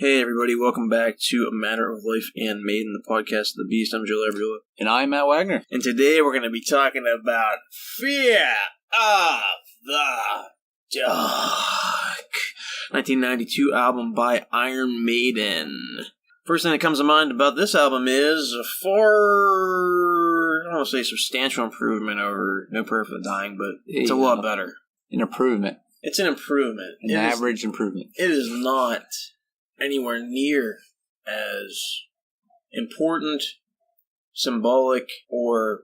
Hey everybody, welcome back to A Matter of Life and Maiden, the podcast of the Beast. I'm Joe Labriola. And I'm Matt Wagner. And today we're going to be talking about Fear of the Dark. 1992 album by Iron Maiden. First thing that comes to mind about this album is I don't want to say substantial improvement over No Prayer for the Dying, but it's a lot better. An improvement. It's an improvement. An average improvement. It is not anywhere near as important, symbolic, or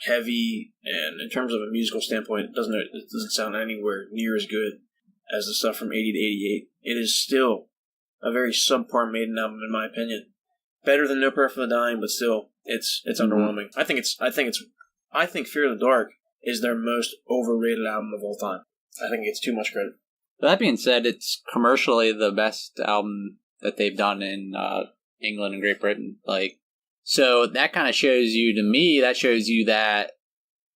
heavy, and in terms of a musical standpoint, it doesn't sound anywhere near as good as the stuff from 80 to 88. It is still a very subpar Maiden album, in my opinion. Better than No Prayer for the Dying, but still, it's underwhelming. I think Fear of the Dark is their most overrated album of all time. I think it's too much credit. That being said, it's commercially the best album that they've done in England and Great Britain. So that kind of shows you, to me, that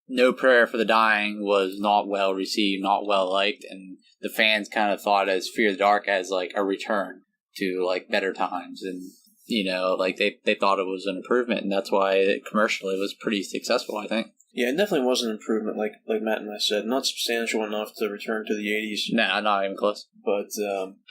No Prayer for the Dying was not well received, not well liked, and the fans kind of thought as Fear of the Dark as a return to better times, and they thought it was an improvement, and that's why commercially it was pretty successful, I think. Yeah, it definitely was an improvement, like Matt and I said. Not substantial enough to return to the 80s. Nah, not even close. But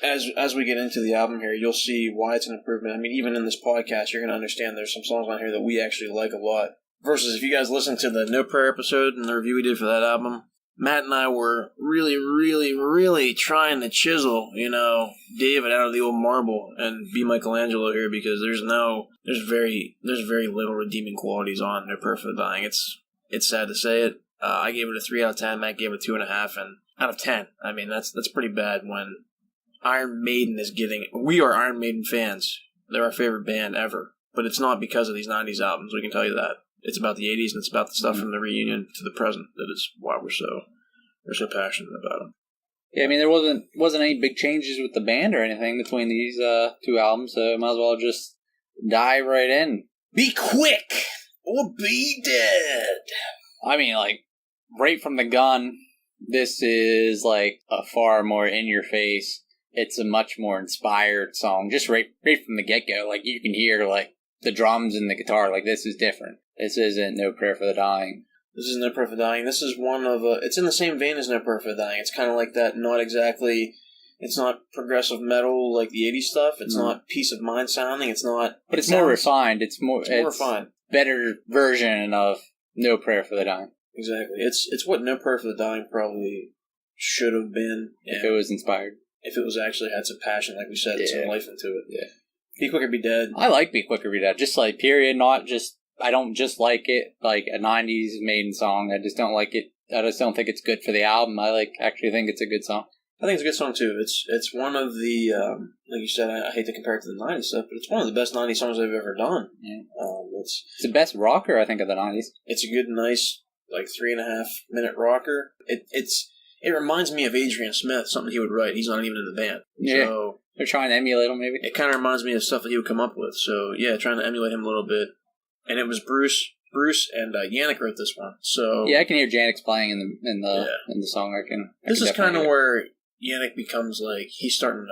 as we get into the album here, you'll see why it's an improvement. I mean, even in this podcast, you're going to understand there's some songs on here that we actually like a lot. Versus if you guys listen to the No Prayer episode and the review we did for that album, Matt and I were really, really, really trying to chisel, David out of the old marble and be Michelangelo here, because there's very little redeeming qualities on No Prayer for the Dying. It's sad to say it. I gave it a 3 out of 10. Matt gave it 2.5, and out of 10. I mean, that's pretty bad when Iron Maiden is getting. We are Iron Maiden fans. They're our favorite band ever, but it's not because of these '90s albums. We can tell you that. It's about the '80s, and it's about the stuff from the reunion to the present. That is why we're so passionate about them. Yeah, I mean, there wasn't any big changes with the band or anything between these two albums, so might as well just dive right in. Be quick or be dead. I mean, right from the gun, this is a far more in your face. It's a much more inspired song. Just right from the get go, you can hear the drums and the guitar. This is different. This isn't No Prayer for the Dying. This is No Prayer for the Dying. This is one of it's in the same vein as No Prayer for the Dying. It's kind of like that. Not exactly. It's not progressive metal like the '80s stuff. It's not Peace of Mind sounding. It's not. But it's more refined. It's more refined. Better version of No Prayer for the Dying. Exactly. It's what No Prayer for the Dying probably should have been if it was inspired. If it was actually had some passion, like we said, some life into it. Yeah. Be Quick or Be Dead. I like Be Quick or Be Dead. Just period. Not just. I don't just like it like a '90s Maiden song. I just don't like it. I just don't think it's good for the album. I actually think it's a good song. I think it's a good song too. It's one of the like you said. I hate to compare it to the '90s stuff, but it's one of the best '90s songs they've ever done. Yeah. It's the best rocker I think of the '90s. It's a good, nice 3.5 minute rocker. It reminds me of Adrian Smith, something he would write. He's not even in the band. Yeah. So they're trying to emulate him, maybe. It kind of reminds me of stuff that he would come up with. So yeah, trying to emulate him a little bit. And it was Bruce and Yannick wrote this one. So yeah, I can hear Jannik's playing in the song. This is kind of where Yannick becomes he's starting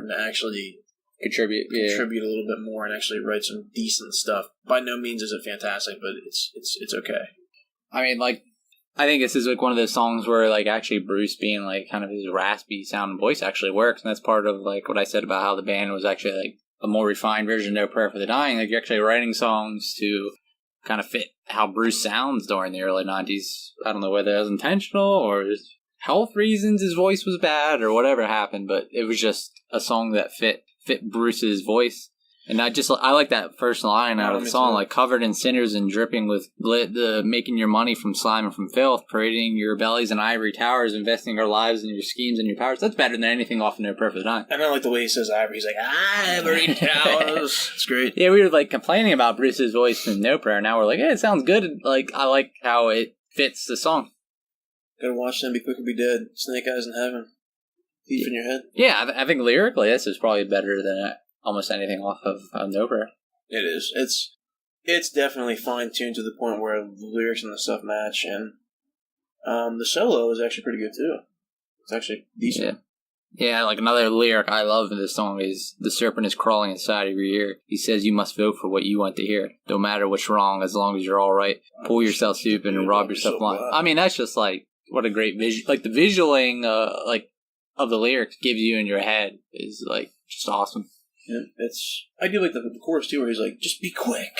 to actually contribute a little bit more and actually write some decent stuff. By no means is it fantastic, but it's okay. I mean, I think this is one of those songs where actually Bruce being kind of his raspy sound voice actually works, and that's part of what I said about how the band was actually a more refined version of No Prayer for the Dying. You're actually writing songs to kind of fit how Bruce sounds during the early 90s. I don't know whether that was intentional or just health reasons his voice was bad or whatever happened, but it was just a song that fit Bruce's voice. And I like that first line out of the song, covered in sinners and dripping with making your money from slime and from filth, parading your bellies in ivory towers, investing our lives in your schemes and your powers. That's better than anything off of No Prayer for the Dying. And I like the way he says ivory. He's like, ivory towers. It's great. Yeah, we were complaining about Bruce's voice in No Prayer. Now we're like, it sounds good. I like how it fits the song. Gotta watch them. Be Quick or Be Dead. Snake Eyes in Heaven. Thief in Your Head. Yeah, I think lyrically this is probably better than almost anything off of No Prayer. It is. It's definitely fine-tuned to the point where the lyrics and the stuff match, and the solo is actually pretty good too. It's actually decent. Yeah, like another lyric I love in this song is, the serpent is crawling inside of your ear. He says you must vote for what you want to hear. Don't matter what's wrong as long as you're all right. Pull yourself stupid and rob yourself blind. I mean, that's just like, what a great vision. Like the visualing like of the lyrics gives you in your head is like just awesome. Yeah, I do like the chorus too, where he's like, just be quick.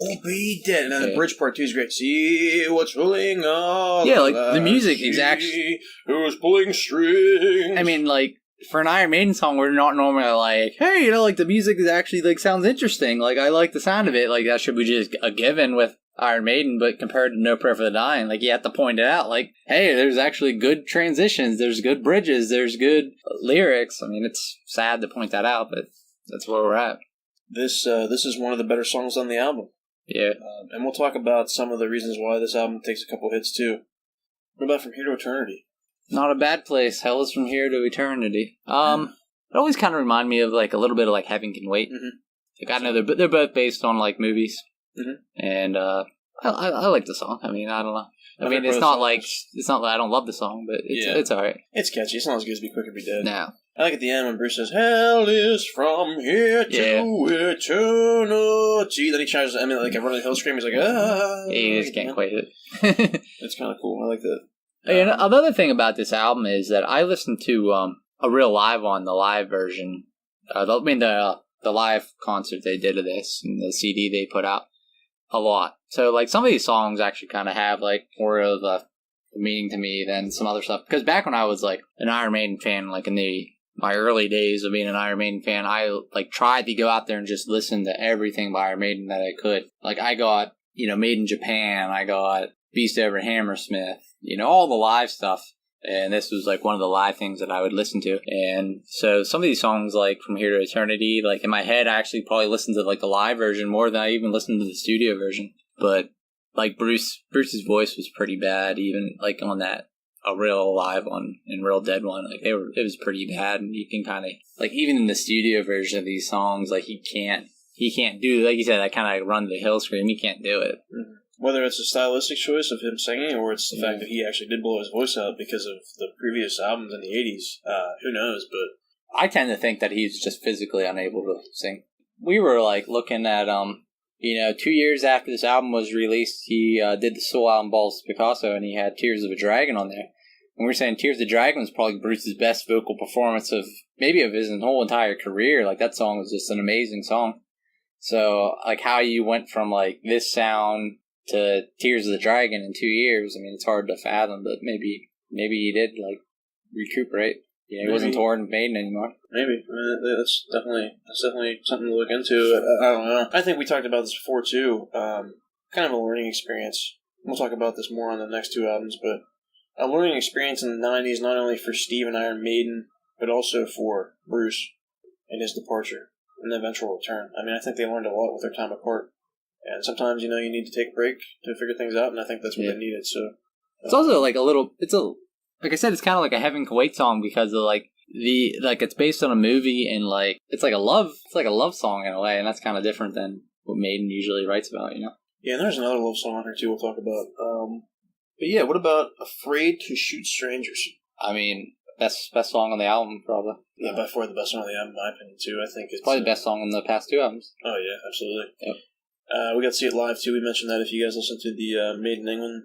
Or be dead. And then the bridge part 2 is great. See what's rolling on. Yeah, like the music is actually... Who's pulling strings? I mean, like, for an Iron Maiden song, we're not normally like, hey, you know, like the music is actually, like, sounds interesting. Like, I like the sound of it. Like, that should be just a given with Iron Maiden, but compared to No Prayer for the Dying, like, you have to point it out. Like, hey, there's actually good transitions. There's good bridges. There's good lyrics. I mean, it's sad to point that out, but that's where we're at. This is one of the better songs on the album. Yeah. And we'll talk about some of the reasons why this album takes a couple hits, too. What about From Here to Eternity? Not a bad place. Hell is from here to eternity. It always kind of remind me of, like, a little bit of, like, Heaven Can Wait. Mm-hmm. Like, I know they're both based on, like, movies. Mm-hmm. And I like the song. I mean, I don't know. I mean, it's not like I don't love the song, but it's all right. It's catchy. It's not as good as Be Quick or Be Dead. No. I like at the end when Bruce says, hell is from here to eternity. Then he tries to, like a Run the Hill scream. He's like, ah. You just can't quite it. It's kind of cool. I like that. And another thing about this album is that I listened to a real live on the live version. The live concert they did of this and the CD they put out a lot. So, like, some of these songs actually kind of have, like, more of a meaning to me than some other stuff. Because back when I was, like, an Iron Maiden fan, like, in my early days of being an Iron Maiden fan, I, like, tried to go out there and just listen to everything by Iron Maiden that I could. Like, I got, Made in Japan, I got Beast Over Hammersmith, all the live stuff. And this was, like, one of the live things that I would listen to. And so some of these songs, like, From Here to Eternity, like, in my head, I actually probably listened to, like, the live version more than I even listened to the studio version. But, like, Bruce's voice was pretty bad, even, like, on that a real live one and real dead one. Like, it was pretty bad. And you can kind of, like, even in the studio version of these songs, like, he can't do, like you said, that kind of Run the Hill scream. He can't do it. Mm-hmm. Whether it's a stylistic choice of him singing or it's the fact that he actually did blow his voice out because of the previous albums in the 80s, who knows, but... I tend to think that he's just physically unable to sing. We were, like, looking at, 2 years after this album was released, he did the solo album Balls to Picasso, and he had Tears of a Dragon on there. And we were saying Tears of the Dragon was probably Bruce's best vocal performance of his whole entire career. Like, that song was just an amazing song. So, like, how you went from, like, this sound to Tears of the Dragon in 2 years, I mean, it's hard to fathom, but maybe he did, like, recuperate. Yeah, he wasn't touring Maiden anymore. Maybe. I mean, that's definitely something to look into. I don't know. I think we talked about this before, too. Kind of a learning experience. We'll talk about this more on the next 2 albums, but a learning experience in the 90s, not only for Steve and Iron Maiden, but also for Bruce and his departure and the eventual return. I mean, I think they learned a lot with their time apart. And sometimes, you need to take a break to figure things out, and I think that's what they needed. So it's also like like I said, it's kind of like a Heaven Can Wait song because of it's based on a movie and like it's like a love song in a way, and that's kind of different than what Maiden usually writes about, Yeah, and there's another love song on here too. We'll talk about. But yeah, what about Afraid to Shoot Strangers? I mean, best song on the album, probably. Yeah, by far the best song on the album, in my opinion too. I think it's probably the best song on the past 2 albums. Oh yeah, absolutely. Yep. We got to see it live, too. We mentioned that if you guys listen to the Made in England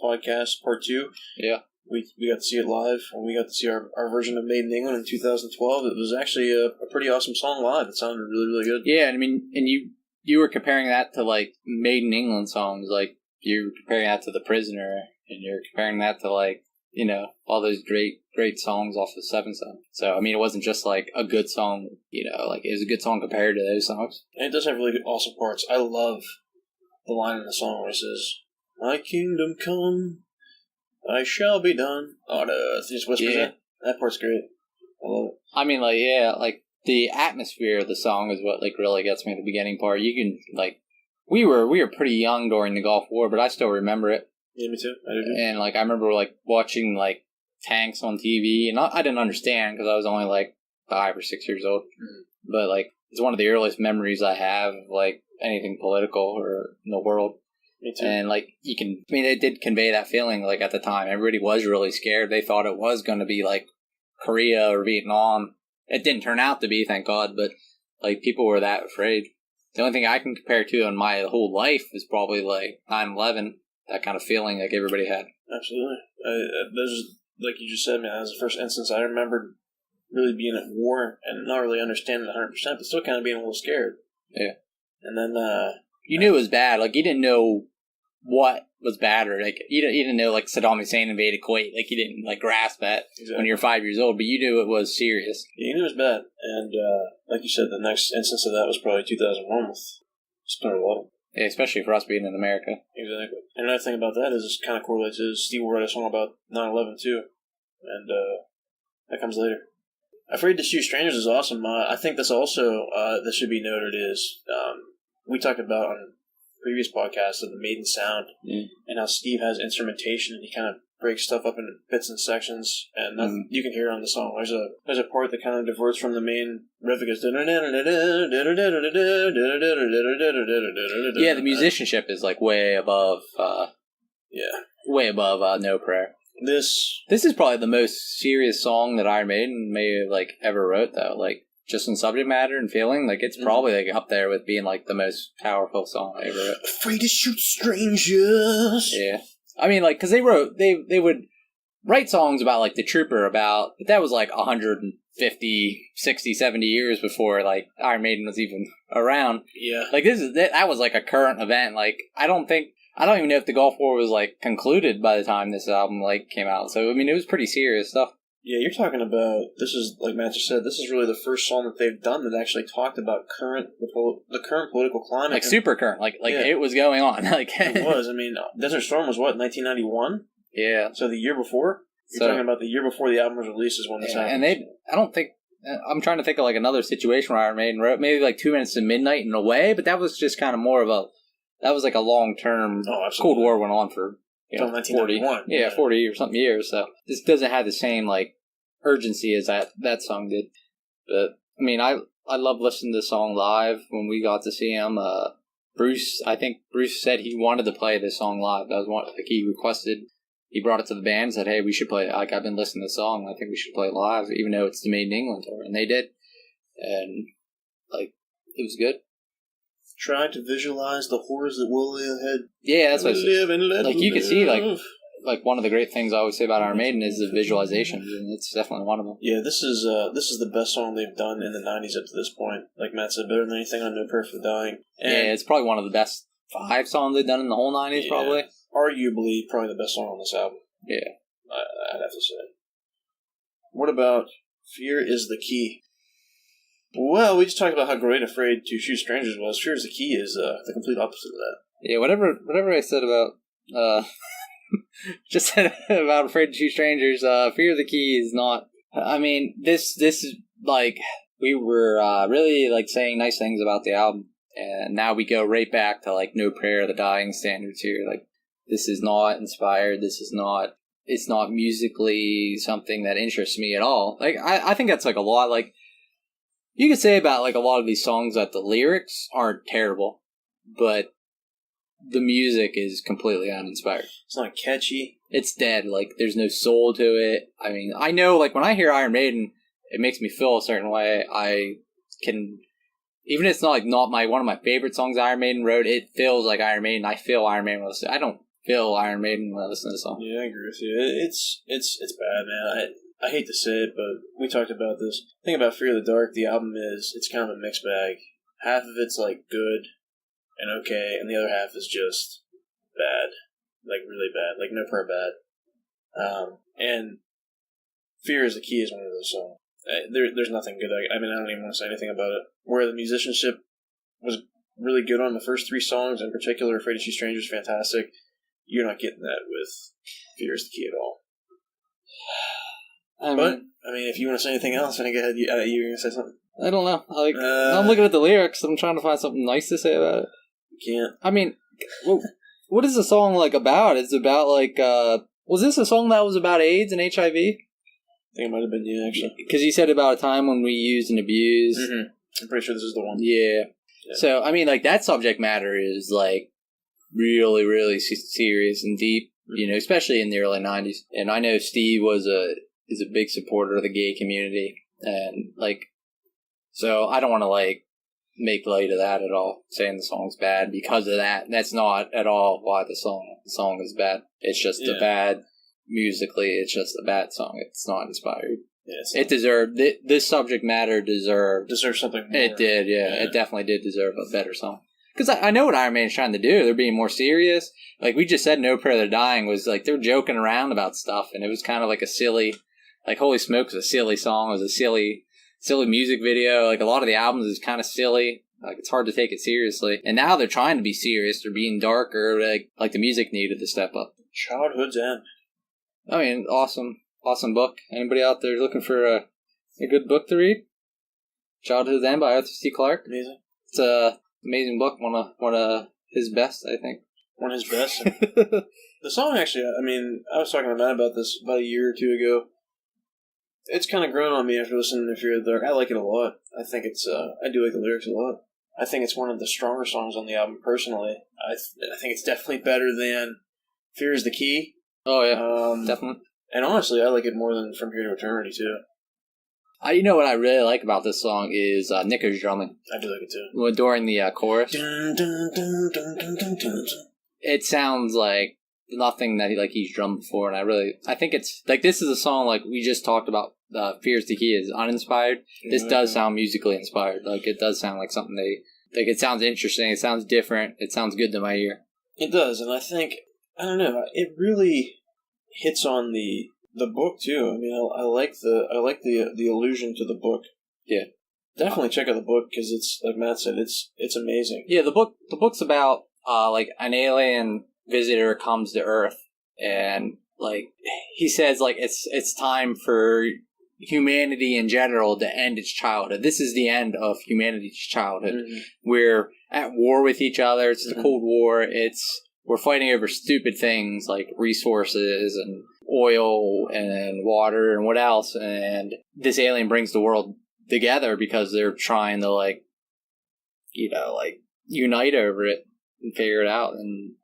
podcast, part 2. Yeah. We got to see it live, and we got to see our version of Made in England in 2012. It was actually a pretty awesome song live. It sounded really, really good. Yeah, I mean, and you were comparing that to, like, Made in England songs. Like, you're comparing that to The Prisoner, and you're comparing that to, like, all those great songs off of Seven Son. So, I mean, it wasn't just, like, a good song, like, it was a good song compared to those songs. And it does have really good, awesome parts. I love the line in the song where it says, "My kingdom come, I shall be done on earth." He just whispers it. That part's great. I love it. I mean, like, yeah, like, the atmosphere of the song is what, like, really gets me at the beginning part. You can, like, we were pretty young during the Gulf War, but I still remember it. Yeah, me too. I do too. And, like, I remember, like, watching, like, tanks on TV, and I didn't understand because I was only, like, 5 or 6 years old. Mm-hmm. But, like, it's one of the earliest memories I have of, like, anything political or in the world. Me too. And, like, they did convey that feeling, like, at the time. Everybody was really scared. They thought it was going to be, like, Korea or Vietnam. It didn't turn out to be, thank God, but like people were that afraid. The only thing I can compare to in my whole life is probably like 9/11, that kind of feeling like everybody had. Absolutely. There's, like you just said, man, that was the first instance I remembered really being at war and not really understanding it 100%, but still kind of being a little scared. Yeah. And then... you knew it was bad. Like, you didn't know what was bad, or like you didn't know like Saddam Hussein invaded Kuwait. Like, you didn't like grasp that when you were 5 years old, but you knew it was serious. Yeah, you knew it was bad. And like you said, the next instance of that was probably 2001 with Splinter Eleven. Yeah, especially for us being in America. Exactly. And another thing about that is it kind of correlates to Steve will write a song about 9/11 too, and that comes later. Afraid to Shoot Strangers is awesome. I think this also that should be noted is we talked about on previous podcasts of the Maiden sound and how Steve has instrumentation and he kind of breaks stuff up into bits and sections, and you can hear it on the song. There's a part that kind of diverts from the main riff. It goes yeah, the musicianship is like way above No Prayer. This is probably the most serious song that Iron Maiden may have like ever wrote, though. Like, just in subject matter and feeling, like it's probably like up there with being like the most powerful song I ever wrote. Afraid to Shoot Strangers. Yeah, I mean, like, because they would write songs about like the Trooper, but that was like 150, 60, 70 years before like Iron Maiden was even around. Yeah, like that was like a current event. Like, I don't even know if the Gulf War was like concluded by the time this album like came out. So I mean, it was pretty serious stuff. Yeah, you're talking about, this is, like Matt just said, this is really the first song that they've done that actually talked about the current political climate. Like, super current. Like it was going on. Like, it was. I mean, Desert Storm was what, 1991? Yeah. So the year before? You're talking about the year before the album was released is when this happened. And I'm trying to think of like another situation where Iron Maiden wrote maybe like 2 Minutes to Midnight in a way, but that was just kind of more of that was like a long-term, Cold War went on for, until 1991. 40 or something years. So this doesn't have the same like urgency as that song did. But I mean, I love listening to the song live. When we got to see him, I think Bruce said he wanted to play this song live. That was one, like, he brought it to the band and said, "Hey, we should play it. Like, I've been listening to the song. I think we should play it live, even though it's the Made in England tour." And they did, and like, it was good. Try to visualize the horrors that will lay ahead. Yeah, that's what live and let like. You live. can see like one of the great things I always say about Iron Maiden is the visualizations, and it's definitely one of them. Yeah, this is the best song they've done in the 90s up to this point. Like Matt said, better than anything on No Prayer for the Dying. And yeah, it's probably one of the best 5 songs they've done in the whole 90s, probably. Arguably, probably the best song on this album. Yeah. I'd have to say. What about Fear is the Key? Well, we just talked about how great Afraid to Shoot Strangers was. Fear is the Key is the complete opposite of that. Yeah, whatever I said about... just said about Afraid to Shoot Strangers, Fear the Key is not... I mean, this is, like, we were really, like, saying nice things about the album, and now we go right back to, like, No Prayer, the Dying standards here. Like, this is not inspired, it's not musically something that interests me at all. Like, I think that's, like, a lot, like, you could say about, like, a lot of these songs that the lyrics aren't terrible, but the music is completely uninspired. It's not catchy. It's dead. Like, there's no soul to it. I mean, I know, like, when I hear Iron Maiden, it makes me feel a certain way. I can, even if it's not, like, one of my favorite songs Iron Maiden wrote, it feels like Iron Maiden. I feel Iron Maiden when I listen. I don't feel Iron Maiden when I listen to the song. Yeah, I agree with you. It's bad, man. I hate to say it, but we talked about this. The thing about Fear of the Dark, the album is, it's kind of a mixed bag. Half of it's, like, good and okay, and the other half is just bad. Like, really bad. Like, No Prayer bad. And Fear is the Key is one of those songs. There's nothing good. I mean, I don't even want to say anything about it. Where the musicianship was really good on the first 3 songs, in particular, Afraid to Shoot Strangers, fantastic. You're not getting that with Fear is the Key at all. I mean, if you want to say anything else, then go ahead. You were going to say something? I don't know. Like, I'm looking at the lyrics. I'm trying to find something nice to say about it. You can't. I mean, what is the song, like, about? It's about, like, was this a song that was about AIDS and HIV? I think it might have been, yeah, actually. Because you said about a time when we used and abused. Mm-hmm. I'm pretty sure this is the one. Yeah. So, I mean, like, that subject matter is, like, really, really serious and deep, you know, especially in the early 90s. And I know Steve was is a big supporter of the gay community, and like, so I don't want to like make light of that at all, saying the song's bad because of that. That's not at all why the song is bad. It's just a bad musically. It's just a bad song. It's not inspired. Yeah, it deserved this subject matter deserved something more. It did, yeah. It definitely did deserve a better song. Because I know what Iron Maiden's trying to do. They're being more serious. Like we just said, No Prayer They're Dying was like they're joking around about stuff, and it was kind of like a silly, like Holy Smoke was a silly song. It was a silly music video. Like a lot of the albums is kind of silly. Like it's hard to take it seriously. And now they're trying to be serious. They're being darker. Like the music needed to step up. Childhood's End. I mean, awesome book. Anybody out there looking for a good book to read? Childhood's End by Arthur C. Clarke. Amazing. It's a amazing book. One of his best, I think. One of his best. The song actually. I mean, I was talking to Matt about this about a year or two ago. It's kind of grown on me after listening to Fear the Dark. I like it a lot. I think it's, I do like the lyrics a lot. I think it's one of the stronger songs on the album, personally. I think it's definitely better than Fear is the Key. Oh, yeah. Definitely. And honestly, I like it more than From Here to Eternity, too. You know what I really like about this song is Nicker's drumming. I do like it, too. Well, during the chorus. Dun, dun, dun, dun, dun, dun, dun. It sounds like nothing that he's drummed before, and I think it's like this is a song like we just talked about. Fears the Key is uninspired. This does sound musically inspired. Like it does sound like something it sounds interesting. It sounds different. It sounds good to my ear. It does, and I think I don't know. It really hits on the book too. I mean, I like the allusion to the book. Yeah, definitely check out the book because it's like Matt said. It's amazing. Yeah, the book's about like an alien visitor comes to Earth, and like he says, like it's time for humanity in general to end its childhood. This is the end of humanity's childhood. Mm-hmm. We're at war with each other. It's the Cold War. We're fighting over stupid things like resources and oil and water and what else. And this alien brings the world together because they're trying to unite over it and figure it out. And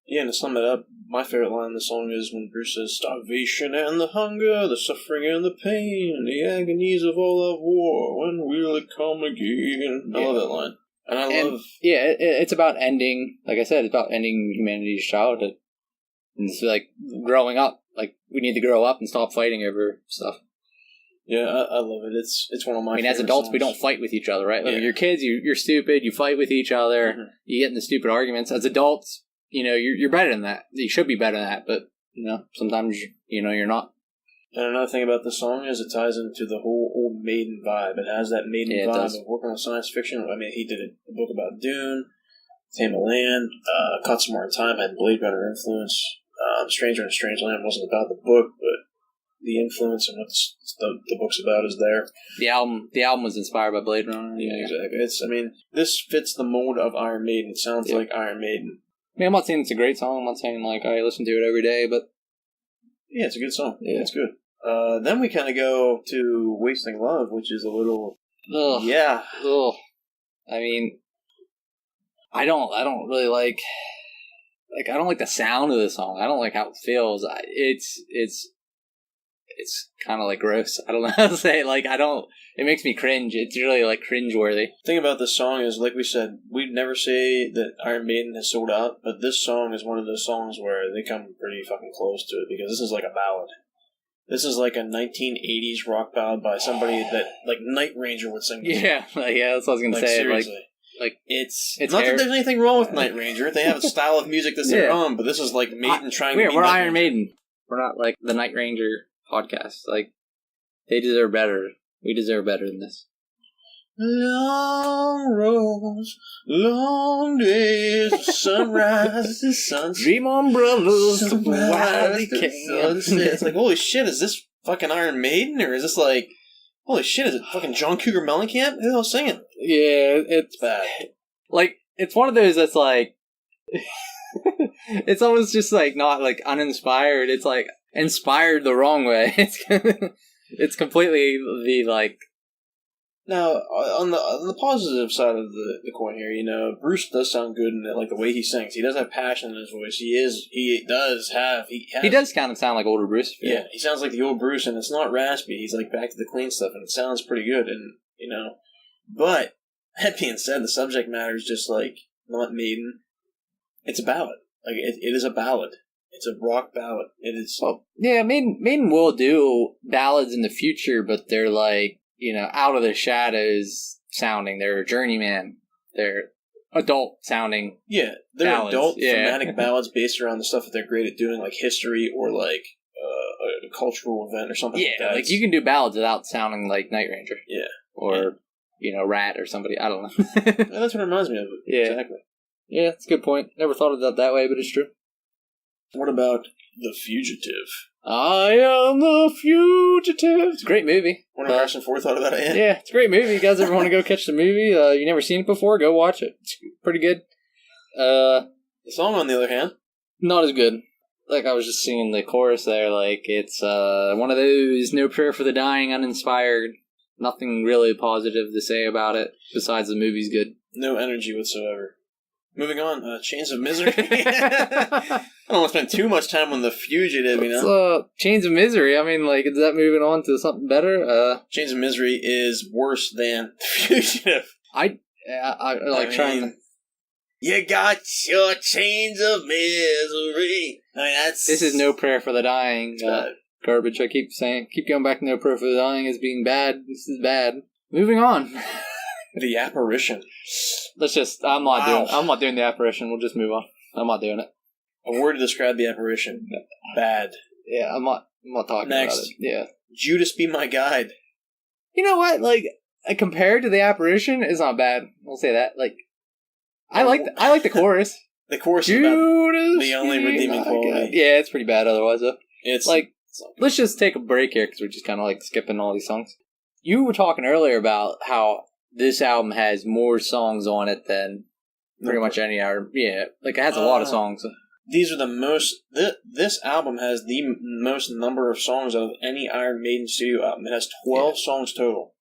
yeah, and to sum it up, my favorite line in the song is when Bruce says, "Starvation and the hunger, the suffering and the pain, the agonies of all of war, when will it come again?" I love that line. Yeah, it's about ending, like I said, it's about ending humanity's childhood. And it's like growing up. Like, we need to grow up and stop fighting over stuff. Yeah, I love it. It's one of my favorite as adults, songs. We don't fight with each other, right? Like, when you're kids, you're stupid, you fight with each other, you get into stupid arguments. As adults, you're better than that. You should be better than that, but, sometimes, you're not. And another thing about the song is it ties into the whole old Maiden vibe. It has that Maiden vibe of working on science fiction. I mean, he did a book about Dune, Tame of Land, Caught Some More Time, had Blade Runner influence. Stranger in a Strange Land wasn't about the book, but the influence and what the book's about is there. The album was inspired by Blade Runner. Yeah, exactly. This fits the mold of Iron Maiden. It sounds like Iron Maiden. I mean, I'm not saying it's a great song. I'm not saying, I listen to it every day, but yeah, it's a good song. Yeah, it's good. Then we kind of go to Wasting Love, which is a little... Ugh. Yeah. Ugh. I mean, I don't really like... I don't like the sound of the song. I don't like how it feels. It's kind of, gross. I don't know how to say it. It makes me cringe. It's really, cringe-worthy. The thing about this song is, like we said, we'd never say that Iron Maiden has sold out, but this song is one of those songs where they come pretty fucking close to it, because this is like a ballad. This is like a 1980s rock ballad by somebody that, Night Ranger would sing. Yeah, that's what I was going to say. Seriously. It's not that there's anything wrong with Night Ranger. They have a style of music that's their own, but this is Maiden trying to be We're Night Iron Maiden. We're not the Night Ranger podcast. They deserve better. We deserve better than this. Long roads, long days, sunrise, the sunset. Dream on, brothers. It's holy shit, is this fucking Iron Maiden? Or is this holy shit, is it fucking John Cougar Mellencamp? Who the hell's singing? Yeah, it's bad. It's one of those that's it's almost just not uninspired. It's inspired the wrong way. It's completely the Now, on the positive side of the coin here, you know, Bruce does sound good in it, like the way he sings. He does have passion in his voice. He does kind of sound like older Bruce. Yeah, he sounds like the old Bruce, and it's not raspy. He's like back to the clean stuff, and it sounds pretty good. And you know, but that being said, the subject matter is just like not Maiden. It's a ballad. Like it is a ballad. It's a rock ballad. It is. Well, yeah, Maiden will do ballads in the future, but they're like, you know, out of the shadows sounding. They're journeyman. They're adult sounding. Yeah, they're ballads. adult thematic ballads based around the stuff that they're great at doing, like history or like a cultural event or something. Yeah, like that. like you can do ballads without sounding like Night Ranger. Yeah, or you know, Rat or somebody. I don't know. Yeah, that's what it reminds me of. Yeah, exactly. Yeah, that's a good point. Never thought of that way, but it's true. What about The Fugitive? I am the fugitive. It's a great movie. One of Harrison Ford thought about it. Yeah, it's a great movie. You guys ever want to go catch the movie? You never seen it before? Go watch it. It's pretty good. The song, on the other hand, not as good. Like I was just singing the chorus there. Like it's one of those No Prayer for the Dying, uninspired. Nothing really positive to say about it besides the movie's good. No energy whatsoever. Moving on, Chains of Misery. I don't want to spend too much time on The Fugitive, you know? Chains of Misery, I mean, like, is that moving on to something better? Chains of Misery is worse than The Fugitive. I trying to... You got your chains of misery. I mean, that's... This is No Prayer for the Dying. Garbage, I keep going back to No Prayer for the Dying as being bad. This is bad. Moving on. The Apparition. Let's just... I'm not doing The Apparition. We'll just move on. I'm not doing it. A word to describe The Apparition. Bad. Yeah, I'm not talking about it. Yeah. Judas Be My Guide. You know what? Like, compared to The Apparition, it's not bad. I'll say that. Like, I like the chorus. The chorus is about the only redeeming quality. Yeah, it's pretty bad otherwise, though. It's like, let's just take a break here, because we're just kind of like skipping all these songs. You were talking earlier about how this album has more songs on it than pretty much any other. Yeah, like it has a lot of songs. These are the most... This album has the most number of songs out of any Iron Maiden studio album. It has 12 songs total.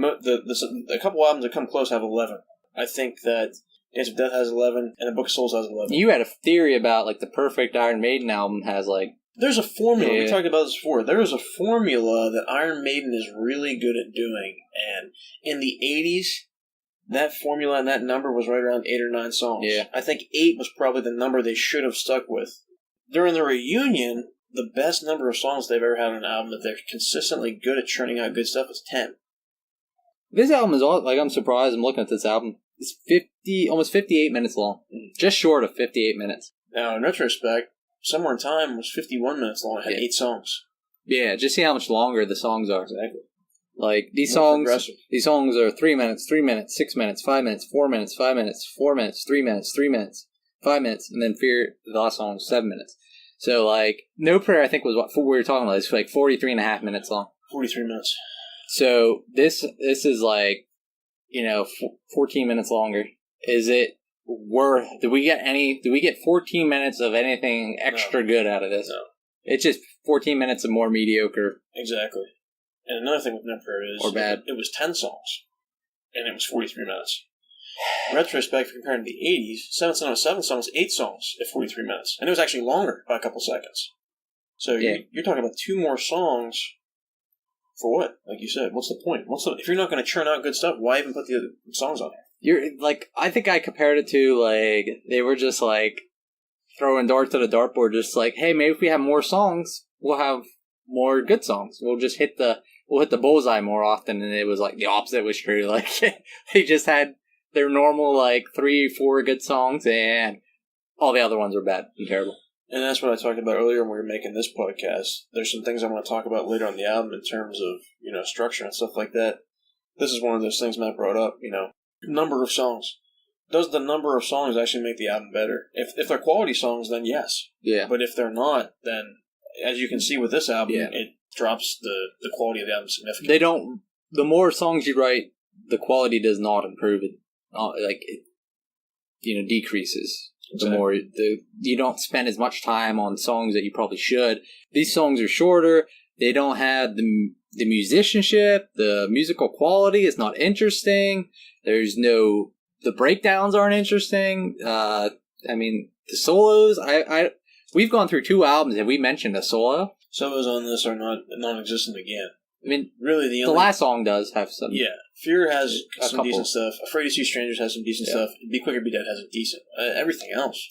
A couple albums that come close have 11. I think that Dance of Death has 11, and The Book of Souls has 11. You had a theory about, like, the perfect Iron Maiden album has, like... There's a formula. We talked about this before. There is a formula that Iron Maiden is really good at doing, and in the 80s, that formula and that number was right around 8 or 9 songs. Yeah. I think 8 was probably the number they should have stuck with. During the reunion, the best number of songs they've ever had on an album that they're consistently good at churning out good stuff is 10. This album is all... Like, I'm surprised. I'm looking at this album. It's almost 58 minutes long. Just short of 58 minutes. Now, in retrospect, Somewhere in Time was 51 minutes long. It had 8 songs. Yeah, just see how much longer the songs are. Exactly. Like, these songs are 3 minutes, 3 minutes, 6 minutes, 5 minutes, 4 minutes, 5 minutes, 4 minutes, 3 minutes, 3 minutes, 5 minutes, and then Fear, the last song was 7 minutes. So, like, No Prayer, I think, was what we were talking about. It's like 43 and a half minutes long. 43 minutes. So, this is like, 14 minutes longer. Is it worth... Do we get 14 minutes of anything extra good out of this? No. It's just 14 minutes of more mediocre. Exactly. And another thing with No Prayer is... Or bad. It was 10 songs. And it was 43 minutes. In retrospect, compared to the 80s, 7 Son of 7 songs, 8 songs at 43 minutes. And it was actually longer by a couple seconds. So you're talking about 2 more songs for what? Like you said, what's the point? If you're not going to churn out good stuff, why even put the other songs on there? I think I compared it to, like, they were just, like, throwing darts at a dartboard, just like, hey, maybe if we have more songs, we'll have more good songs. We'll just hit the bullseye more often, and it was, like, the opposite was true. Like, they just had their normal, like, 3-4 good songs, and all the other ones were bad and terrible. And that's what I talked about earlier when we were making this podcast. There's some things I want to talk about later on the album in terms of, structure and stuff like that. This is one of those things Matt brought up, number of songs. Does the number of songs actually make the album better? If they're quality songs, then yes. Yeah. But if they're not, then, as you can see with this album, it drops the quality of the album significantly. The more songs you write, the quality does not improve. It decreases. Exactly. The more you don't spend as much time on songs that you probably should. These songs are shorter. They don't have the the musicianship, the musical quality is not interesting. The breakdowns aren't interesting. I mean, the solos, we've gone through 2 albums. Have we mentioned a solo? Solos on this are non-existent again. I mean, really, the last song does have some. Yeah, Fear has some decent stuff. Afraid to See Strangers has some decent stuff. Be Quick or Be Dead has a decent. Everything else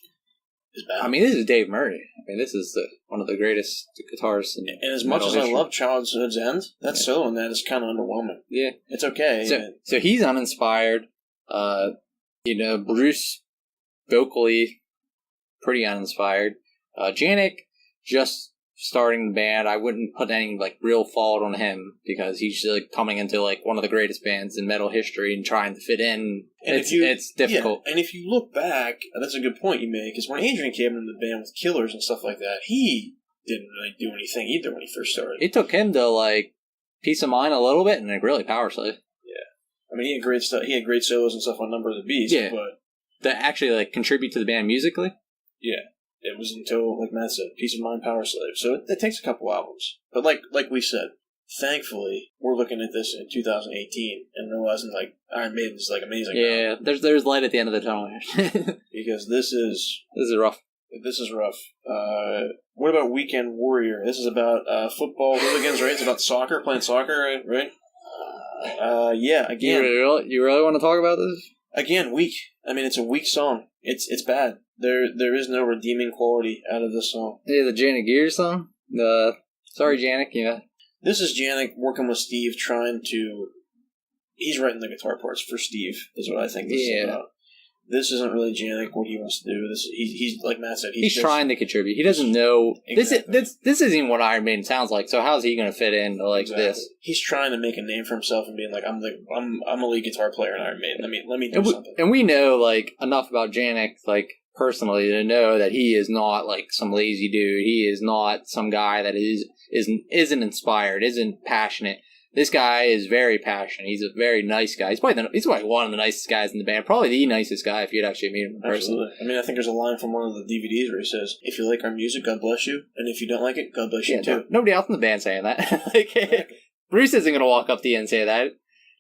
is bad. I mean, this is Dave Murray. I mean, this is one of the greatest guitarists. And as much as I love Childhood's End, that solo in that is kind of underwhelming. Yeah, it's okay. So he's uninspired. Bruce vocally pretty uninspired. Janik just starting the band. I wouldn't put any like real fault on him because he's like coming into like one of the greatest bands in metal history and trying to fit in. And it's difficult. Yeah, and if you look back, that's a good point you make. Is when Adrian came into the band with Killers and stuff like that, he didn't really do anything either when he first started. It took him to like Peace of Mind a little bit and like really Power Slave. I mean, he had great stuff. He had great solos and stuff on Number of the Beast. Yeah, but that actually like contribute to the band musically. Yeah, it was until, like Matt said, Peace of Mind, Power Slave. So it takes a couple albums. But like we said, thankfully we're looking at this in 2018 and realizing like Iron Maiden is like amazing. Yeah, now. There's light at the end of the tunnel here. Because this is rough. This is rough. What about Weekend Warrior? This is about football hooligans, right? It's about soccer, playing soccer, right? Yeah, again. You really want to talk about this? Again, weak. I mean, it's a weak song. It's bad. There is no redeeming quality out of this song. Yeah, the Janik Gear song? Sorry, Janik, yeah. This is Janik working with Steve trying to... He's writing the guitar parts for Steve, is what I think this is about. This isn't really Janik, what he wants to do. He's like Matt said, he's trying to contribute. He doesn't know exactly. This isn't even what Iron Maiden sounds like. So how's he going to fit in like this? He's trying to make a name for himself and being like, I'm a lead guitar player in Iron Maiden. Let me do something. And we know like enough about Janik like personally to know that he is not like some lazy dude. He is not some guy that isn't inspired, isn't passionate. This guy is very passionate. He's a very nice guy. He's probably one of the nicest guys in the band. Probably the nicest guy if you'd actually meet him in person. Absolutely. I mean, I think there's a line from one of the DVDs where he says, "If you like our music, God bless you, and if you don't like it, God bless you too." Nobody else in the band saying that. Bruce isn't going to walk up to you and say that.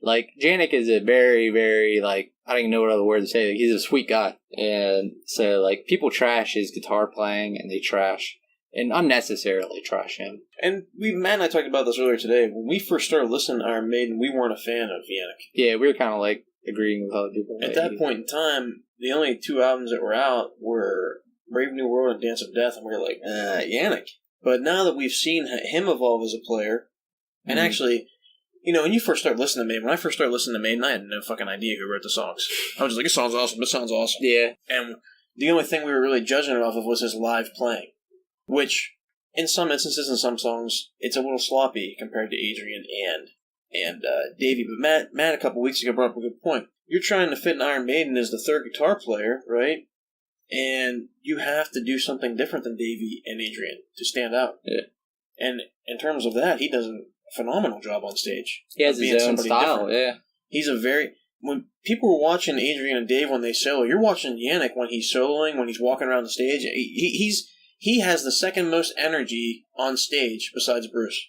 Like, Janik is a very, very, like, I don't even know what other word to say. Like, he's a sweet guy. And so, like, people trash his guitar playing, and they and unnecessarily trash him. And Matt and I talked about this earlier today. When we first started listening to Iron Maiden, we weren't a fan of Janik. Yeah, we were kind of like agreeing with other people. At that point in time, the only 2 albums that were out were Brave New World and Dance of Death, and we were like, Janik. But now that we've seen him evolve as a player, and actually, when you first start listening to Maiden, when I first started listening to Maiden, I had no fucking idea who wrote the songs. I was just like, this song's awesome, this sounds awesome. Yeah. And the only thing we were really judging it off of was his live playing. Which, in some instances, in some songs, it's a little sloppy compared to Adrian and Davey. But Matt a couple weeks ago brought up a good point. You're trying to fit in Iron Maiden as the third guitar player, right? And you have to do something different than Davey and Adrian to stand out. Yeah. And in terms of that, he does a phenomenal job on stage. He has his own style, different. Yeah. When people were watching Adrian and Dave when they solo, you're watching Janik when he's soloing, when he's walking around the stage. He has the second most energy on stage besides Bruce,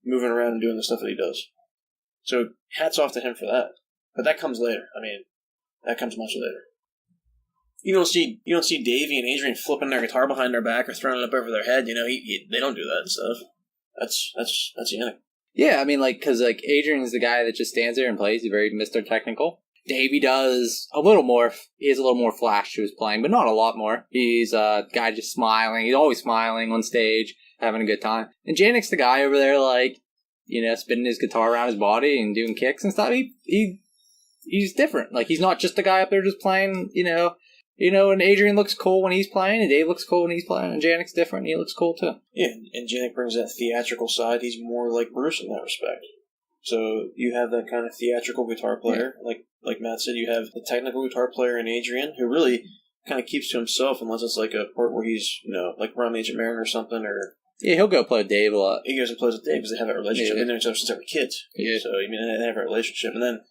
moving around and doing the stuff that he does. So hats off to him for that. But that comes later. I mean, that comes much later. You don't see Davey and Adrian flipping their guitar behind their back or throwing it up over their head. They don't do that stuff. That's Janik. Yeah, I mean, like, because like Adrian's the guy that just stands there and plays. He's very Mr. Technical. Davey does a little more. He has a little more flash to his playing, but not a lot more. He's a guy just smiling. He's always smiling on stage, having a good time. And Janik's the guy over there, like, spinning his guitar around his body and doing kicks and stuff. He's different. Like, he's not just a guy up there just playing, and Adrian looks cool when he's playing, and Dave looks cool when he's playing, and Janik's different, and he looks cool too. Yeah, and Janik brings that theatrical side. He's more like Bruce in that respect. So you have that kind of theatrical guitar player, like Matt said. You have the technical guitar player in Adrian, who really kind of keeps to himself, unless it's like a part where he's, like Ron Agent Marin or something, or yeah, he'll go play with Dave a lot. He goes and plays with Dave because they have that relationship. They've known each other since they were kids. Yeah. So they have a relationship, and then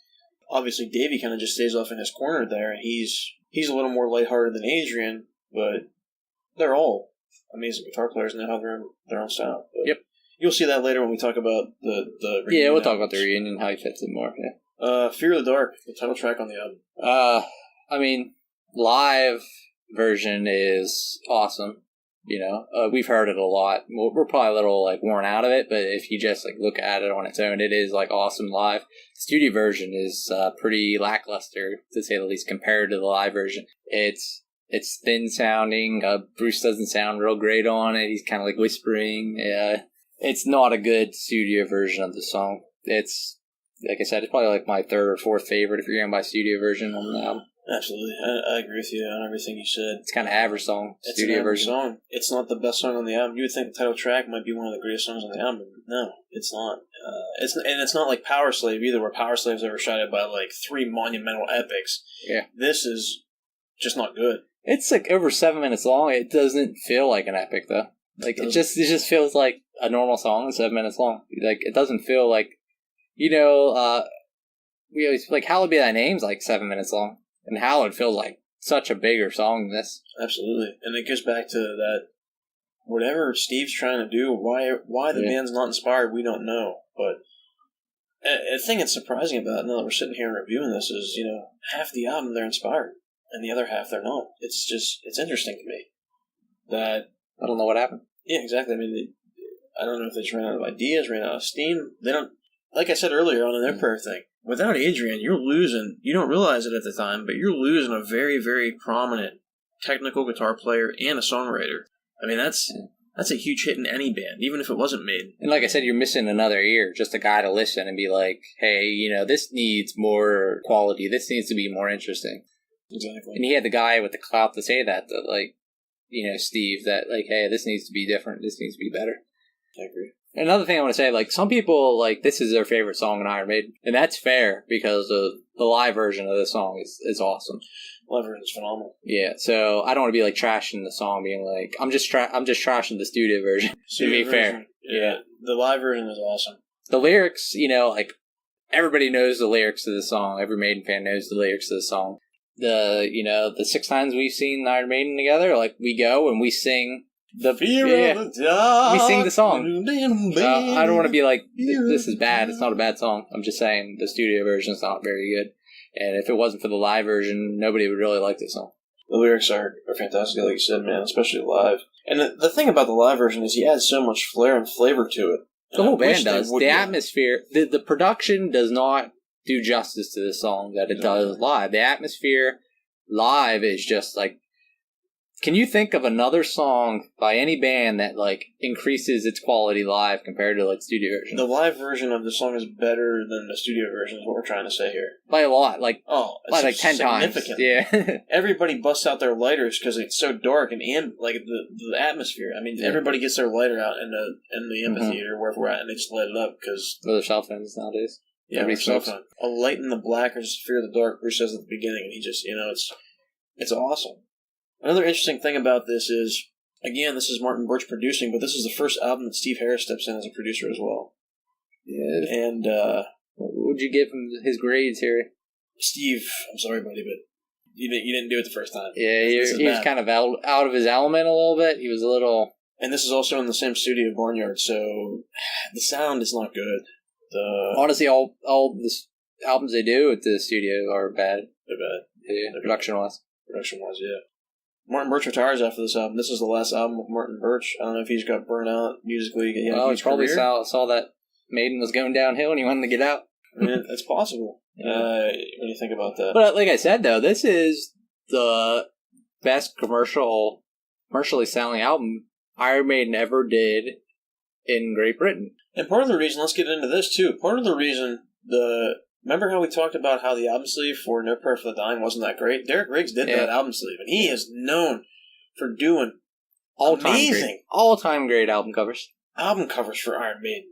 obviously Davey kind of just stays off in his corner there, and he's a little more lighthearted than Adrian, but they're all amazing guitar players and they have their own style. But yep. You'll see that later when we talk about the reunion. Yeah, we'll talk about the reunion, how he fits in more. Yeah. Fear of the Dark, the title track on the album. I mean, live version is awesome. We've heard it a lot. We're probably a little like worn out of it, but if you just like look at it on its own, it is like awesome live. The studio version is pretty lackluster, to say the least, compared to the live version. It's thin sounding. Bruce doesn't sound real great on it. He's kind of like whispering. It's not a good studio version of the song. It's, like I said, it's probably like my third or fourth favorite if you're going to buy studio version on the album. Absolutely. I agree with you on everything you said. It's kind of average song. It's studio an average version. song. It's not the best song on the album. You would think the title track might be one of the greatest songs on the album. No, it's not. It's not like Power Slave either, where Power Slave's overshadowed by like 3 monumental epics. Yeah. This is just not good. It's like over 7 minutes long. It doesn't feel like an epic though. Like it just feels like a normal song, 7 minutes long. Like it doesn't feel like, we always like Hallowed Be Thy Name's like 7 minutes long. And Hallowed feels like such a bigger song than this. Absolutely. And it goes back to that, whatever Steve's trying to do, why the band's not inspired, we don't know. But the thing that's surprising about it, now that we're sitting here and reviewing this, is, half the album they're inspired, and the other half they're not. It's interesting to me that... I don't know what happened. Yeah, exactly. I mean, I don't know if they just ran out of ideas, ran out of steam. They don't... Like I said earlier on in their prayer thing, without Adrian, you're losing... You don't realize it at the time, but you're losing a very, very prominent technical guitar player and a songwriter. I mean, that's a huge hit in any band, even if it wasn't Maiden. And like I said, you're missing another ear, just a guy to listen and be like, hey, this needs more quality. This needs to be more interesting. Exactly. And he had the guy with the clout to say that like, Steve, that like, hey, this needs to be different. This needs to be better. I agree. Another thing I want to say, like, some people, like, this is their favorite song in Iron Maiden. And that's fair, because the live version of this song is awesome. Live version is phenomenal. Yeah, so I don't want to be, like, trashing the song, being like, I'm just trashing the studio version, to be fair. Yeah, the live version is awesome. The lyrics, like, everybody knows the lyrics to the song. Every Maiden fan knows the lyrics to the song. The 6 times we've seen Iron Maiden together, like, we go and we sing... Of the dark, we sing the song. I don't want to be like, this is bad. It's not a bad song. I'm just saying the studio version is not very good. And if it wasn't for the live version, nobody would really like this song. The lyrics are fantastic, like you said, man, especially live. And the thing about the live version is he adds so much flair and flavor to it. The whole band does. The atmosphere, the production does not do justice to the song that it does live. The atmosphere live is just like, can you think of another song by any band that, like, increases its quality live compared to, like, studio version? The live version of the song is better than the studio version is what we're trying to say here. By a lot. Like, by like 10 times. Yeah. Everybody busts out their lighters because it's so dark and like, the atmosphere. I mean, everybody gets their lighter out in the amphitheater, wherever we're at, and they just light it up because... Those are cell phones nowadays. Yeah, cell phone. A light in the black or just fear of the dark, Bruce says at the beginning, and he just, it's awesome. Another interesting thing about this is, again, this is Martin Birch producing, but this is the first album that Steve Harris steps in as a producer as well. Yeah. And, what would you give him his grades here? Steve, I'm sorry, buddy, but you didn't do it the first time. Yeah, he was kind of out of his element a little bit. He was a little... And this is also in the same studio, Barnyard, so the sound is not good. Honestly, all the albums they do at the studio are bad. They're bad. Yeah, production-wise. Production-wise, yeah. Martin Birch retires after this album. This is the last album with Martin Birch. I don't know if he's got burnt out musically. He probably saw that Maiden was going downhill and he wanted to get out. I mean, it's possible when you think about that. But like I said, though, this is the best commercially sounding album Iron Maiden ever did in Great Britain. And part of the reason, let's get into this too, part of the reason remember how we talked about how the album sleeve for No Prayer for the Dying wasn't that great? Derek Riggs did that album sleeve, and he is known for doing all-time great album covers. Album covers for Iron Maiden.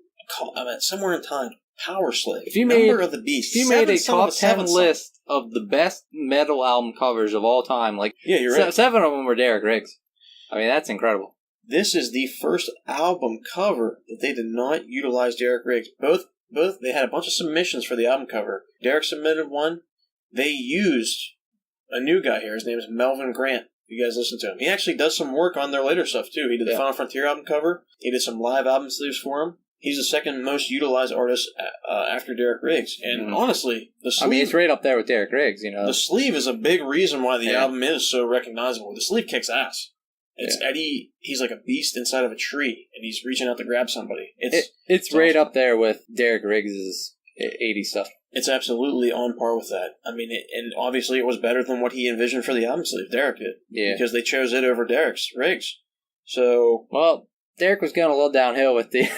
I mean, somewhere in time, Power Slave, if you Number of the Beast. If you made a top 10 list of the best metal album covers of all time, like you're right. 7 of them were Derek Riggs. I mean, that's incredible. This is the first album cover that they did not utilize Derek Riggs. Both they had a bunch of submissions for the album cover. Derek submitted one. They used a new guy here. His name is Melvin Grant. You guys listen to him. He actually does some work on their later stuff, too. He did the Final Frontier album cover. He did some live album sleeves for him. He's the second most utilized artist after Derek Riggs. And honestly, the sleeve... I mean, it's right up there with Derek Riggs, you know. The sleeve is a big reason why the album is so recognizable. The sleeve kicks ass. It's Eddie, he's like a beast inside of a tree, and he's reaching out to grab somebody. It's right awesome. Up there with Derek Riggs' 80s stuff. It's absolutely on par with that. I mean, and obviously it was better than what he envisioned for the album sleeve. Derek did. Yeah. Because they chose it over Derek's Riggs. So... Well, Derek was going a little downhill with the...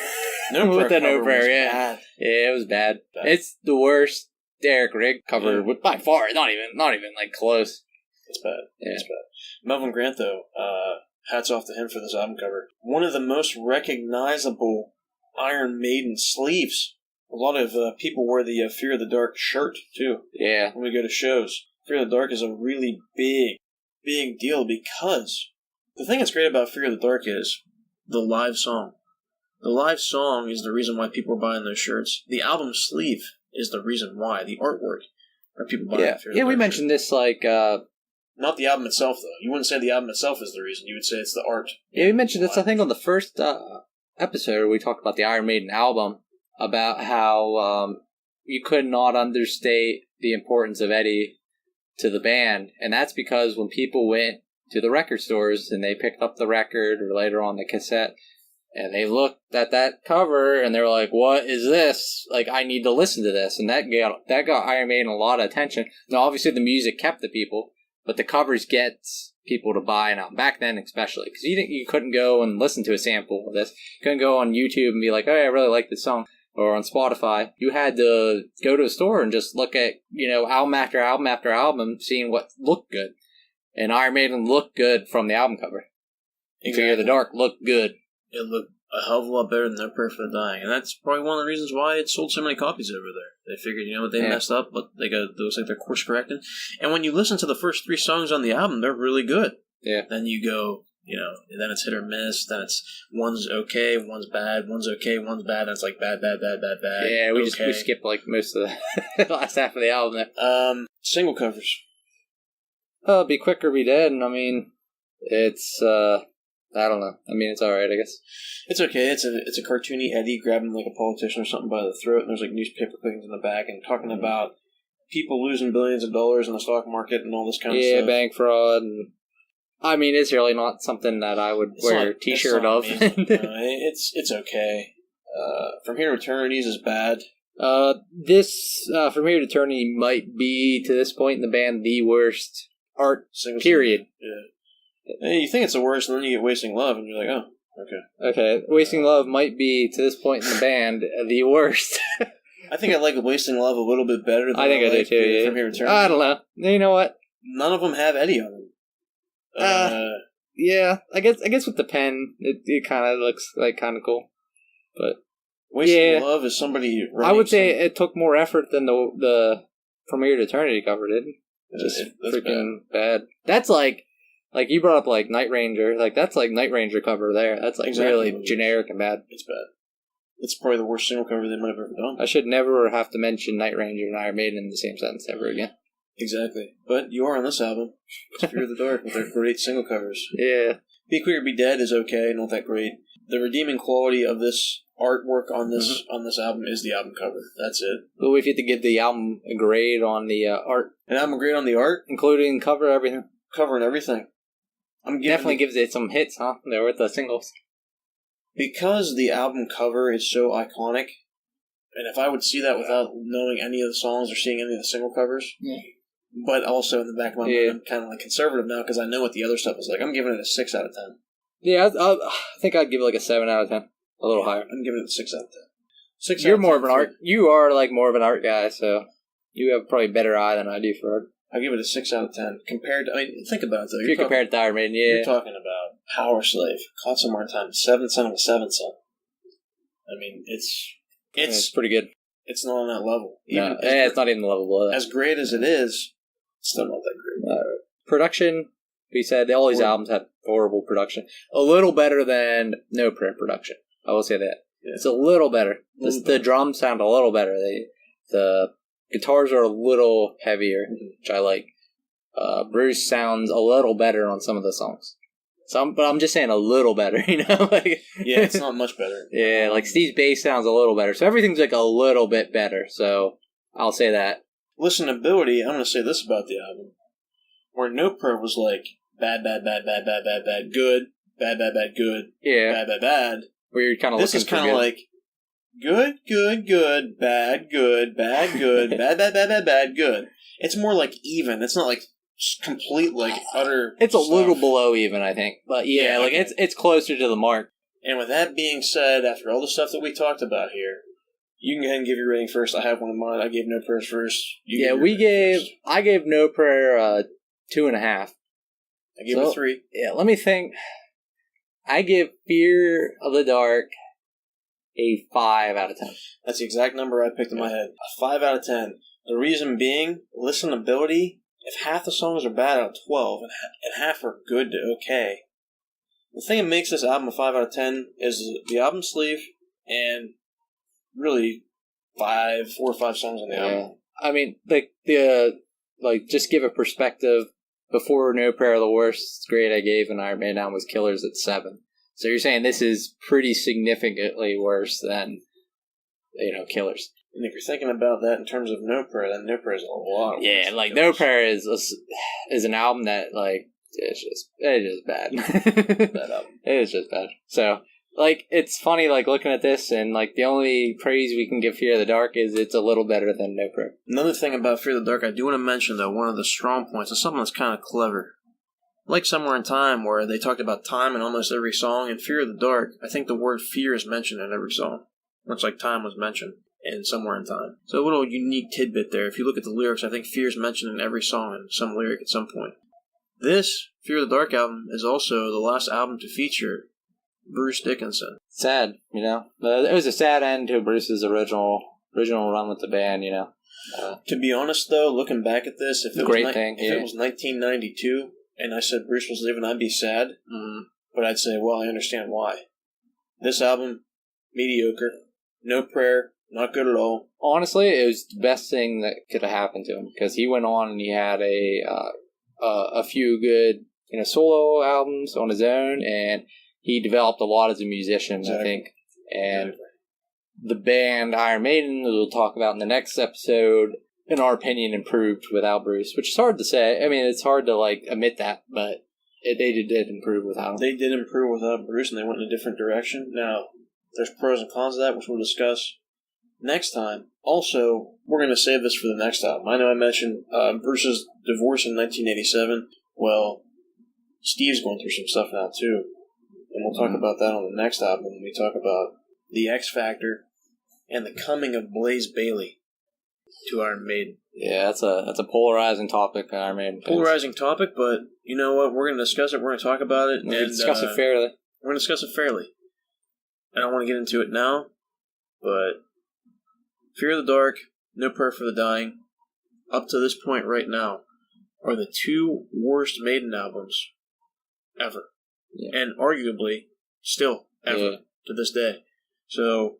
with the No Prayer, yeah, it was bad. It's the worst Derek Riggs cover by far. Not even like close. It's bad. Yeah. It's bad. Melvin Grant, though, hats off to him for this album cover. One of the most recognizable Iron Maiden sleeves. A lot of people wear the Fear of the Dark shirt too. Yeah. When we go to shows, Fear of the Dark is a really big deal because the thing that's great about Fear of the Dark is the live song. The live song is the reason why people are buying those shirts. The album sleeve is the reason why. The artwork are people buying Fear of the Dark. Yeah, we mentioned this like... Not the album itself, though. You wouldn't say the album itself is the reason. You would say it's the art. Yeah, we mentioned this, I think, on the first episode where we talked about the Iron Maiden album, about how you could not understate the importance of Eddie to the band. And that's because when people went to the record stores and they picked up the record or later on the cassette, and they looked at that cover and they were like, what is this? Like, I need to listen to this. And that got Iron Maiden a lot of attention. Now, obviously, the music kept the people, but the covers get people to buy an album. Back then, especially. Because you couldn't go and listen to a sample of this. You couldn't go on YouTube and be like, oh, I really like this song. Or on Spotify. You had to go to a store and just look at, album after album after album, seeing what looked good. And Iron Maiden looked good from the album cover. Exactly. Fear of the Dark looked good. It looked a hell of a lot better than No Prayer for the Dying. And that's probably one of the reasons why it sold so many copies over there. They figured, they messed up, but it looks like they're course correcting. And when you listen to the first 3 songs on the album, they're really good. Yeah. Then you go, then it's hit or miss, then it's one's okay, one's bad, one's okay, one's bad, and it's like bad. Yeah, we skipped like most of the last half of the album there. Single covers. Be Quick or Be Dead, and I mean, it's, I don't know. I mean, it's alright, I guess. It's okay. It's a cartoony Eddie grabbing like a politician or something by the throat, and there's like newspaper clippings in the back, and talking about people losing billions of dollars in the stock market and all this kind of stuff. Yeah, bank fraud. And I mean, it's really not something that I would wear a t-shirt of. It's okay. From Here to Eternity's is bad. This From Here to Eternity might be, to this point in the band, the worst art period. Yeah. And you think it's the worst, and then you get Wasting Love, and you're like, oh, okay. Okay, Wasting Love might be, to this point in the band, the worst. I think I like Wasting Love a little bit better than I do too, yeah. From Here to Eternity. I don't know. You know what? None of them have Eddie on them. Yeah, I guess with the pen, it kind of looks like kind of cool. But Wasting Love is somebody. I would say it took more effort than the From Here to Eternity cover did. Just freaking bad. That's like you brought up like Night Ranger. Like that's like Night Ranger cover there. That's like really generic and bad. It's bad. It's probably the worst single cover they might have ever done. I should never have to mention Night Ranger and Iron Maiden in the same sentence ever again. Exactly. But you are on this album. It's Fear of the Dark with their great single covers. Yeah. Be Quick or Be Dead is okay, not that great. The redeeming quality of this artwork on this album is the album cover. That's it. But if you had to give the album a grade on the art. An album grade on the art? Including cover, everything. Cover and everything. Definitely gives it some hits, huh? There with the singles. Because the album cover is so iconic, and if I would see that without knowing any of the songs or seeing any of the single covers, but also in the back of my mind, I'm kind of like conservative now because I know what the other stuff is like. I'm giving it a 6 out of 10. Yeah, I think I'd give it like a 7 out of 10. A little higher. I'm giving it a 6 out of 10. 6 You're more of an art. You are like more of an art guy, so you have probably a better eye than I do for art. I give it a 6 out of 10 compared to. I mean, think about it though. If you compare it to Iron Maiden, yeah. You're talking about Power Slave, Caught Some More Time, 7th Son of a 7th Son. I mean, it's pretty good. It's not on that level. It's not even the level below that. As great as it is, it's still not that great. Production, we said all these albums have horrible production. A little better than No Prayer production. I will say that. Yeah. It's a little better. The drums sound a little better. The guitars are a little heavier, which I like. Bruce sounds a little better on some of the songs. But I'm just saying a little better, like yeah, it's not much better. Yeah, like Steve's bass sounds a little better, so everything's like a little bit better. So I'll say that. Listenability, I'm going to say this about the album. Where No Prayer was like, bad, bad, bad, bad, bad, bad, bad, good, bad, bad, bad, good, yeah, bad, bad, bad. Where you're kind of this looking is kind for of like, good, good, good, bad, good, bad, good, bad, bad, bad, bad, bad, good. It's more like even. It's not like complete, like, utter It's a stuff. little below even, I think. But yeah, like okay. It's closer to the mark. And with that being said, after all the stuff that we talked about here, you can go ahead and give your rating first. I have one in mind. I gave No Prayers first. I gave No Prayer 2.5. I gave it 3. Yeah, let me think. I give Fear of the Dark a 5 out of 10. That's the exact number I picked in my head. A 5 out of 10. The reason being, listenability. If half the songs are bad out of 12 and half are good to okay, the thing that makes this album a 5 out of 10 is the album sleeve and really 4 or 5 songs on the album. I mean, just give a perspective. Before No Prayer, the worst grade I gave an Iron Maiden album was Killers at 7. So you're saying this is pretty significantly worse than, Killers. And if you're thinking about that in terms of No Prayer, then No Prayer is a lot worse. Yeah, like No Prayer is an album that it's just bad. Bad album. It is just bad. So it's funny looking at this and the only praise we can give Fear of the Dark is it's a little better than No Prayer. Another thing about Fear of the Dark, I do want to mention though, one of the strong points is something that's kind of clever. Like Somewhere in Time, where they talked about time in almost every song. In Fear of the Dark, I think the word fear is mentioned in every song, much like time was mentioned in Somewhere in Time. So a little unique tidbit there. If you look at the lyrics, I think fear is mentioned in every song in some lyric at some point. This Fear of the Dark album is also the last album to feature Bruce Dickinson. Sad, It was a sad end to Bruce's original run with the band, To be honest, though, looking back at this, if it was 1992 and I said Bruce was leaving, I'd be sad. Mm-hmm. But I'd say, well, I understand why. This album, mediocre. No Prayer, not good at all. Honestly, it was the best thing that could have happened to him because he went on and he had a few good solo albums on his own, and he developed a lot as a musician, exactly. I think. And the band Iron Maiden, we'll talk about in the next episode, in our opinion, improved without Bruce, which is hard to say. I mean, it's hard to admit that, but they did improve without him. They did improve without Bruce, and they went in a different direction. Now, there's pros and cons of that, which we'll discuss next time. Also, we're going to save this for the next album. I know I mentioned Bruce's divorce in 1987. Well, Steve's going through some stuff now, too. And we'll talk about that on the next album when we talk about the X Factor and the coming of Blaze Bayley to Iron Maiden. Yeah, that's a polarizing topic, Iron Maiden. Polarizing topic, but you know what? We're going to discuss it. We're going to talk about it. We're going to discuss it fairly. We're going to discuss it fairly. I don't want to get into it now, but Fear of the Dark, No Prayer for the Dying, up to this point right now, are the 2 worst Maiden albums ever. Yeah. And arguably, still, ever, to this day. So,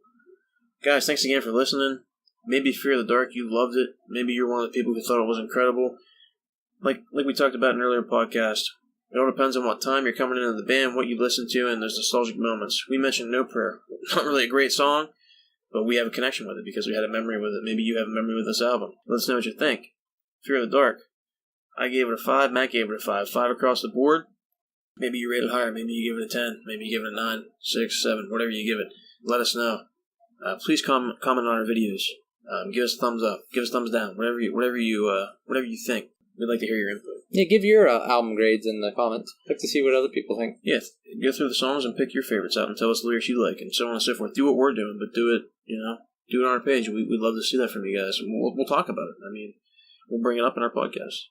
guys, thanks again for listening. Maybe Fear of the Dark, you loved it. Maybe you're one of the people who thought it was incredible. Like we talked about in an earlier podcast, it all depends on what time you're coming into the band, what you listen to, and there's nostalgic moments. We mentioned No Prayer. Not really a great song, but we have a connection with it because we had a memory with it. Maybe you have a memory with this album. Let us know what you think. Fear of the Dark. I gave it a 5. Matt gave it a 5. 5 across the board. Maybe you rate it higher. Maybe you give it a 10. Maybe you give it a 9, 6, 7, whatever you give it. Let us know. Please comment on our videos. Give us a thumbs up. Give us a thumbs down. Whatever you think. We'd like to hear your input. Yeah, give your album grades in the comments. I'd like to see what other people think. Yeah, go through the songs and pick your favorites out and tell us the lyrics you like and so on and so forth. Do what we're doing, but do it, do it on our page. We'd love to see that from you guys. We'll talk about it. I mean, we'll bring it up in our podcast.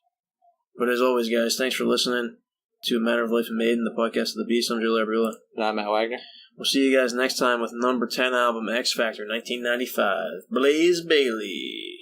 But as always, guys, thanks for listening to A Matter of Life and Maiden, the podcast of the Beast. I'm Joe Labriola. And I'm Matt Wagner. We'll see you guys next time with number 10 album, X Factor, 1995. Blaze Bayley.